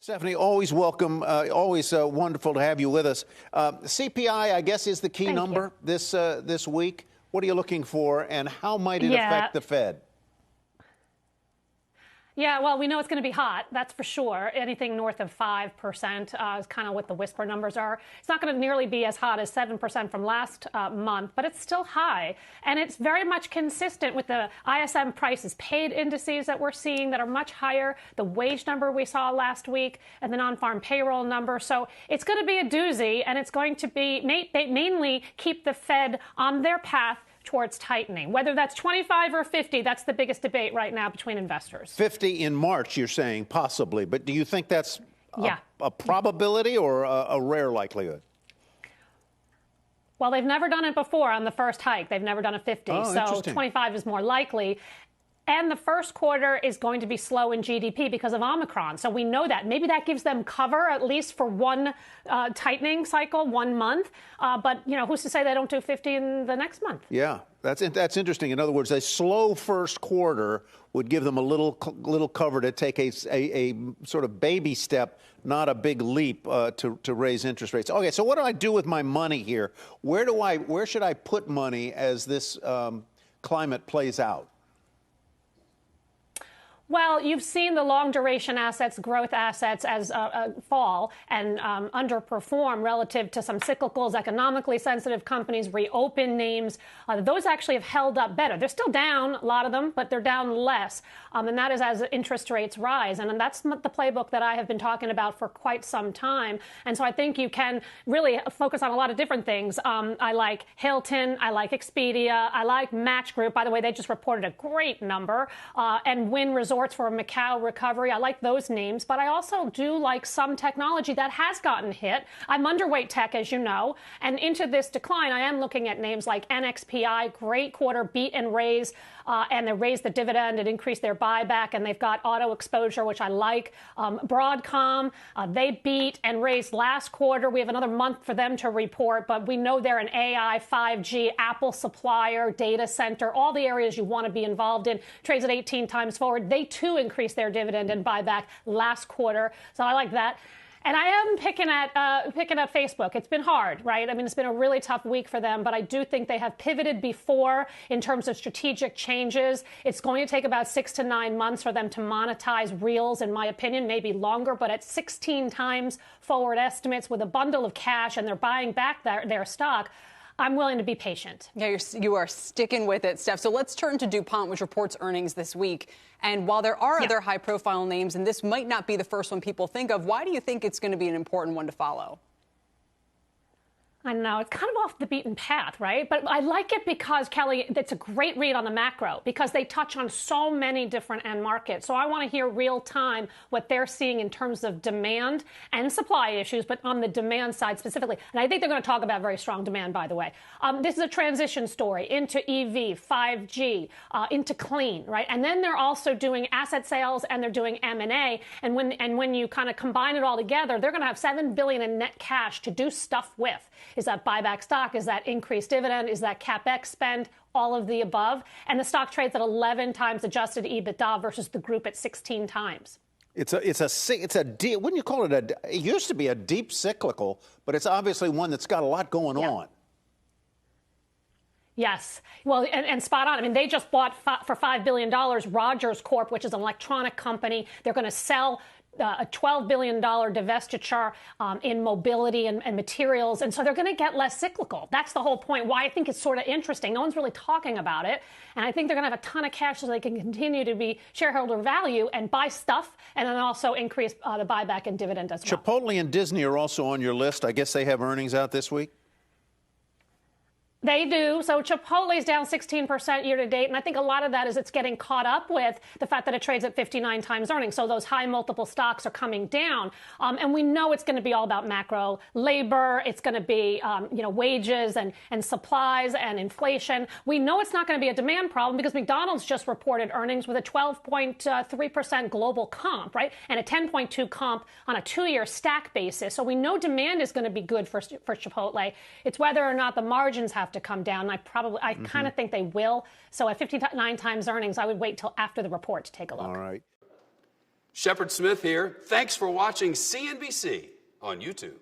Stephanie, always welcome. Always wonderful to have you with us. CPI, I guess, is the key number this week. What are you looking for, and how might it affect the Fed? Yeah, well, we know it's going to be hot. That's for sure. Anything north of 5% is kind of what the whisper numbers are. It's not going to nearly be as hot as 7% from last month, but it's still high. And it's very much consistent with the ISM prices paid indices that we're seeing that are much higher, the wage number we saw last week, and the non-farm payroll number. So it's going to be a doozy, and it's going to be mainly keep the Fed on their path towards tightening. Whether that's 25 or 50, that's the biggest debate right now between investors. 50 in March, you're saying, possibly. But do you think that's a probability or a rare likelihood? Well, they've never done it before on the first hike. They've never done a 50. So 25 is more likely. And the first quarter is going to be slow in GDP because of Omicron. So we know that. Maybe that gives them cover, at least for one tightening cycle, 1 month. But, you know, who's to say they don't do 50 in the next month? Yeah, that's interesting. In other words, a slow first quarter would give them a little cover to take a sort of baby step, not a big leap to raise interest rates. Okay, so what do I do with my money here? Where should I put money as this climate plays out? Well, you've seen the long-duration assets, growth assets, as fall and underperform relative to some cyclicals, economically sensitive companies, reopen names. Those actually have held up better. They're still down, a lot of them, but they're down less. And that is as interest rates rise. And that's the playbook that I have been talking about for quite some time. And so I think you can really focus on a lot of different things. I like Hilton. I like Expedia. I like Match Group. By the way, they just reported a great number. And Wynn Resorts for a Macau recovery. I like those names, but I also do like some technology that has gotten hit. I'm underweight tech, as you know, and into this decline, I am looking at names like NXPI, great quarter, beat and raise, and they raised the dividend and increased their buyback, and they've got auto exposure, which I like. Broadcom, they beat and raised last quarter. We have another month for them to report, but we know they're an AI, 5G, Apple supplier, data center, all the areas you want to be involved in. Trades at 18 times forward. They too increased their dividend and buyback last quarter. So I like that. And I am picking at Facebook. It's been hard, right? I mean, it's been a really tough week for them, but I do think they have pivoted before in terms of strategic changes. It's going to take about 6 to 9 months for them to monetize Reels, in my opinion, maybe longer, but at 16 times forward estimates with a bundle of cash and they're buying back their stock, I'm willing to be patient. Yeah, you are sticking with it, Steph. So let's turn to Dupont, which reports earnings this week. And while there are other high-profile names, and this might not be the first one people think of, why do you think it's going to be an important one to follow? I know, it's kind of off the beaten path, right? But I like it because, Kelly, it's a great read on the macro because they touch on so many different end markets. So I want to hear real time what they're seeing in terms of demand and supply issues, but on the demand side specifically. And I think they're going to talk about very strong demand, by the way. This is a transition story into EV, 5G, into clean, right? And then they're also doing asset sales and they're doing M&A. And when you kind of combine it all together, they're going to have $7 billion in net cash to do stuff with. Is that buyback stock? Is that increased dividend? Is that CapEx spend? All of the above. And the stock trades at 11 times adjusted EBITDA versus the group at 16 times. It's a deep, wouldn't you call it it used to be a deep cyclical, but it's obviously one that's got a lot going on. Yes. Well, and spot on. I mean, they just bought for $5 billion Rogers Corp, which is an electronic company. They're going to sell a $12 billion divestiture in mobility and materials. And so they're going to get less cyclical. That's the whole point. Why I think it's sort of interesting. No one's really talking about it. And I think they're going to have a ton of cash so they can continue to be shareholder value and buy stuff and then also increase the buyback and dividend as well. Chipotle and Disney are also on your list. I guess they have earnings out this week. They do. So Chipotle's down 16% year to date. And I think a lot of that is it's getting caught up with the fact that it trades at 59 times earnings. So those high multiple stocks are coming down. And we know it's going to be all about macro labor. It's going to be, wages and supplies and inflation. We know it's not going to be a demand problem because McDonald's just reported earnings with a 12.3% global comp, right? And a 10.2 comp on a 2-year stack basis. So we know demand is going to be good for Chipotle. It's whether or not the margins have to come down. I kind of think they will. So at 59 times earnings, I would wait till after the report to take a look. All right. Shepard Smith here. Thanks for watching CNBC on YouTube.